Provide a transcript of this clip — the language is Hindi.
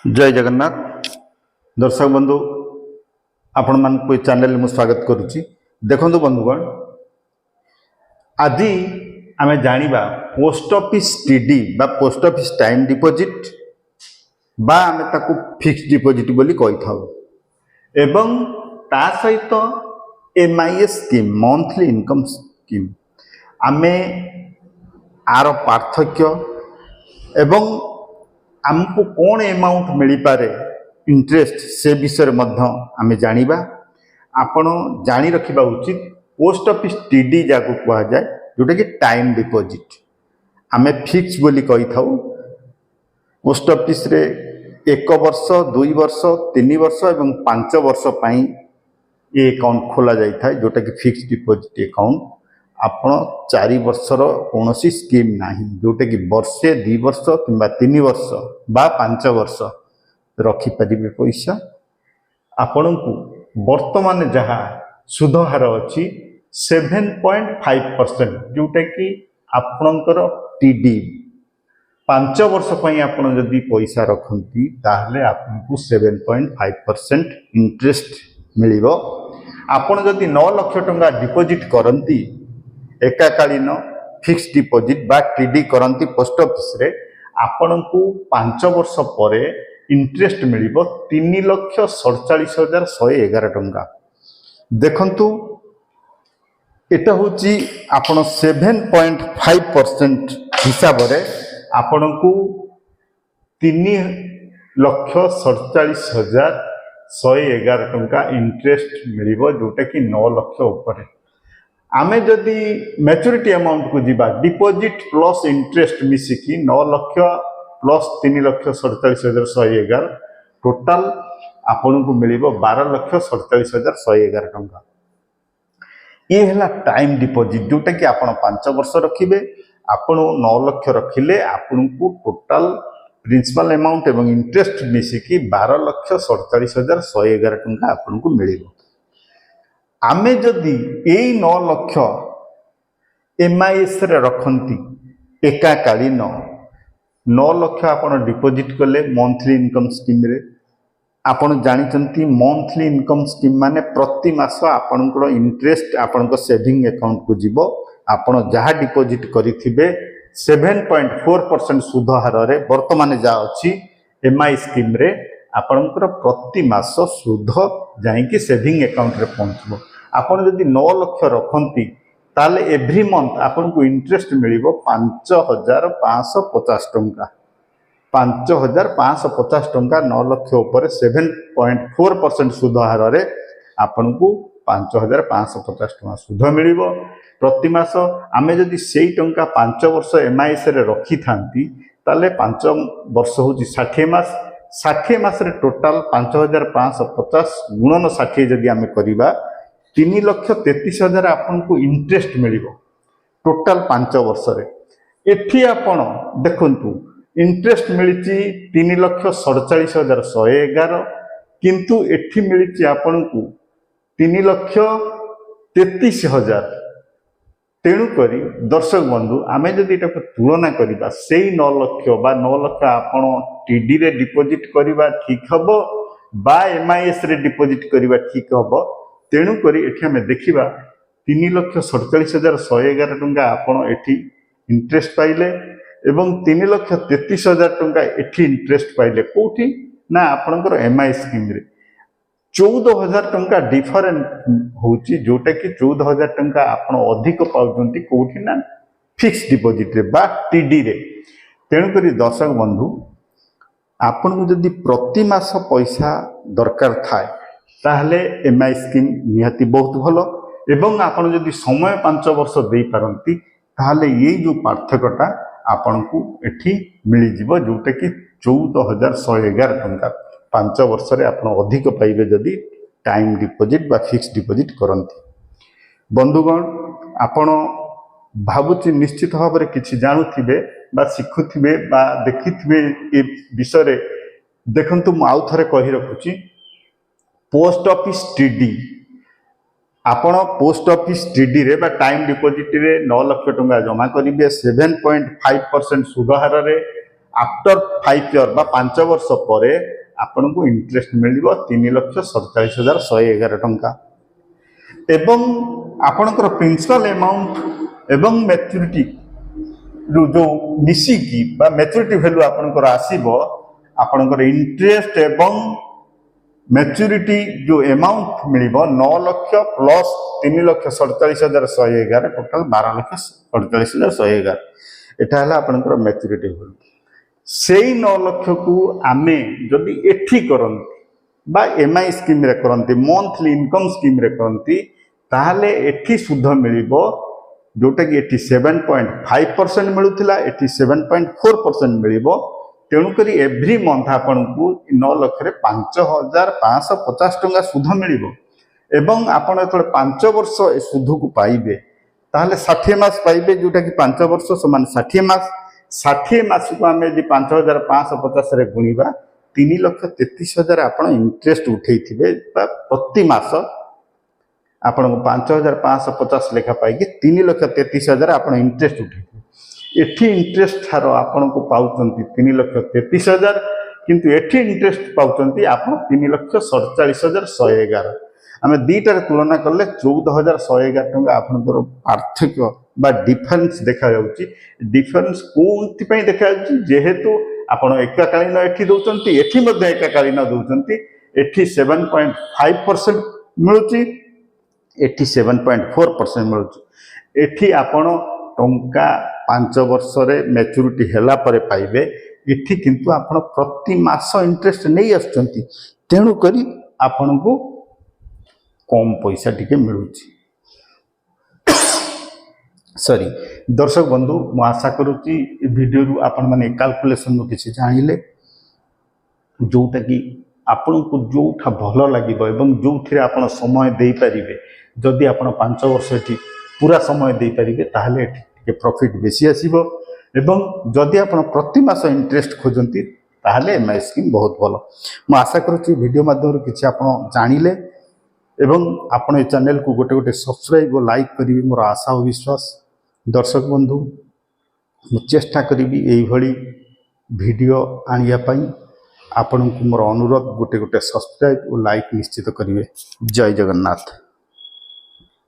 जय जगन्नाथ दर्शक बंधु आपण मान को चैनल में स्वागत करुच्ची। देखो बंधुगण आज आम जाना पोस्ट ऑफिस टीडी बा पोस्ट ऑफिस टाइम डिपॉजिट बा आम ताकू फिक्स डिपॉजिट बोली कही था एवं ता सहित MIS scheme monthly income scheme आम आर पार्थक्य एवं आमको कौन अमाउंट मिल पारे इंटरेस्ट से विषय आम जाना आपण जानी रखा उचित। पोस्ट ऑफिस टीडी जाको कह जाए जोटा कि टाइम डिपॉजिट आम फिक्स बोली कही था। पोस्ट ऑफिस रे 1 वर्ष 2 वर्ष 3 वर्ष एवं 5 वर्ष पाई ये अकाउंट खोला जाए जोटा कि फिक्स डिपॉजिट अकाउंट। आपण 4 वर्षर कौन स्कीम ना जोटा कि वर्षे 2 वर्ष कि 3 वर्ष बा 5 वर्ष रखिपारे पैसा। आपण को वर्तमान जहाँ सुधहार अच्छी 7.5% जोटा कि आपणकर टीडी 5 वर्ष आपड़ जदि पैसा रखती ताहले आपको 7.5% इंटरेस्ट मिलिबो। आपण जदि 9 लाख टंका डिपॉजिट करती एकाकालीन फिक्स डिपॉजिट बा टीडी करती पोस्ट ऑफिस रे आपण को 5 वर्ष पर इंटरेस्ट मिलिबो 3,47,111 टंका। देखंतु एटा होची आपण 7.5% हिसाब रे आपण को 3,47,111 टंका इंटरेस्ट मिलिबो जोटा कि 9 लाख ऊपर। आमे जदि मैच्योरिटी अमाउंट को जीवा डिपॉजिट प्लस इंटरेस्ट मिसिकी 9 लाख प्लस 3,47,111 टोटाल आपन को मिलिबो 12,47,111 टंका। ये है टाइम डिपॉजिट जोटा कि आपण 5 वर्ष रखिबे आपण 9 लाख रखिले आपण को टोटाल प्रिंसिपल अमाउंट एवं इंटरेस्ट मिसिकी 12,47,111 टंका आपण को मिलिबो। आमे जदि यही 9 लाख एमआईएस रे रखती एकाकालीन 9 लाख आपण डिपॉजिट कले मंथली इनकम स्कीम रे। आपण जानिचंती मंथली इनकम स्कीम माने प्रति मास आपणकर इंटरेस्ट आपणकर सेविंग अकाउंट को जीवो। आपण जहाँ डिपॉजिट करिथिबे 7.4% सुध हार रे वर्तमान जा अछि एमआई स्कीम रे आपणकर प्रति मास सुध जाइकी सेविंग अकाउंट रे पहुँचबो। आपण जदि 9 लाख रखती ताले एवरी मंथ आपन को इंटरेस्ट मिलिबो 5,550 टंका। 5,550 टंका 9 लाख ऊपर 7.4% सुध हार रे आपन को 5,550 टंका सुध मिलिबो प्रति मास। आमे जदि सेई टंका 5 वर्ष एमआईएस रे रखी थांती ताले 5 वर्ष होची 60 मास। 60 मास रे टोटाल 5,550 गुणन 60 जदि आमे करिबा 3,33,000 आपन को इंटरेस्ट मिलिबो टोटाल 5 वर्ष रे। एठी आपण देखंतु इंटरेस्ट मिलिची 3,47,111 किंतु एठी मिलिची आपन को 3,33,000। तेणु करी दर्शक बंधु आमे जदि एटा तुलना करिबा सेई 9 लाख बा 9 लाख आपण टीडी रे डिपॉजिट करिबा ठीक हबो बा एमआईएस रे डिपॉजिट करिबा ठीक हबो। तेणु करी एठी हमें देखिबा 3,47,111 टंका आपण एठी इंटरेस्ट पाइले एवं 3,33,000 टंका एठी इंटरेस्ट पाइले कोठी ना आपनकर एमआई स्कीम रे 14,000 टंका डिफरेंट होची जोटा कि 14,000 टंका आपण अधिक पाउचंती कोठी ना फिक्स डिपॉजिट रे बा टीडी रे। तेणु करी दर्शक बंधु आपण को जदि प्रति मास पैसा दरकार थाए ताहले एमआई स्कीम निहाती बहुत भलो एवं आपण जदि समय 5 वर्ष दे पारंती ताहले ये जो पार्थक्यटा आपण को एठी मिली जिवो जोटा कि 14,111 टंका 5 वर्ष रे आपण अधिक पाइबे जदि टाइम डिपॉजिट बा फिक्स डिपॉजिट करंती। बंधुगण आपण भाबुची निश्चित भाव में किछि जानुथिबे बा शिखुथिबे बा देखिथिबे ए विषय रे। देखंतु मु आउ थरे कहि रखुची पोस्ट ऑफिस टीडी आपण पोस्ट ऑफिस टीडी रे बा टाइम डिपॉजिट रे 9 लाख टंका जमा करिवे 7.5% सुध हार रे आफ्टर 5 इयर बा 5 वर्ष पर आपन को इंटरेस्ट मिलिबो 3,47,111 टंका एवं आपनकर प्रिंसिपल अमाउंट एवं मैच्योरिटी जो मिसिकी बा मैच्योरिटी वैल्यू आपनकर आसीबो आपनकर इंटरेस्ट एवं मैच्योरिटी जो अमाउंट मिलिबो 9 लाख प्लस 3,47,111 टोटल 12,47,111 एटा हला आपनकर मैच्योरिटी वैल्यू से 9 लाख को आमे जदि एठी करंती बा एमआई स्कीम रे करंती मंथली इनकम स्कीम रे करंती ताहले एठी सुध मिलिबो जोटा कि एठी 7.5% मिलुथिला एठी 7.4% मिलिबो तेणुकरी एव्री मंथ आपन को 9 लाख रे 5,550 टंका सुध मिलिबो एवं आपन एतले 5 वर्ष ए सुध को पाइबे ताहले 60 मास पाइबे जोटा कि 5 वर्ष समान 60 मास 60 मास को आमे यदि 5,550 रे गुणीबा 3,33,000 आपन इंटरेस्ट उठेई थिबे प्रति मास आपन 5,550 लेखा पाई कि 3,33,000 आपन इंटरेस्ट उठेई एठी इंटरेस्ट थारो आपन को पाउचंती 3,33,000 किंतु एठी इंटरेस्ट पाउचंती आपन 3,47,111 आमे दीटार तुलना करले 14,111 टंका आपनकर पार्थक्य बा डिफरेंस देखा जाउची डिफरेंस कोंति पई देखा जाउची जेहेतु आपण एकाकालीन एठी दउचंती एठी मध्ये एकाकालीन दउचंती एठी 7.5% मिलुची एठी 7.4% मिलुची एठी आपण टंका 5 वर्ष रे मैच्योरिटी हैला परे पाइबे एठी किंतु आपण प्रति मास इंटरेस्ट नै आछंती तेणु करी आपण को कम पैसा टिके मिलुची सॉरी दर्शक बंधु मु आशा करूची वीडियो रु आपण माने कैलकुलेशन नु किछि जानिले जोटा कि आपण को जोठा भलो लागिबो एवं जोथिरे आपण समय देई परिबे जदि आपण 5 वर्ष एठी पूरा समय देई परिबे ताहले एठी के प्रॉफिट बेसी आसीबो एवं जदि आपण प्रति मास इंटरेस्ट खोजंती ताहले एमआई स्कीम बहुत भलो मु आशा करूची वीडियो माध्यम किछि आपण जानिले एवं आपण ए चैनल को गोटे गोटे सब्सक्राइब और लाइक करी मोर आशा और विश्वास दर्शक बंधु मु चेष्टा करी एई भली वीडियो आनिया पई आपण को मोर अनुरोध गोटे गोटे सब्सक्राइब और लाइक निश्चित करिवे जय जगन्नाथ।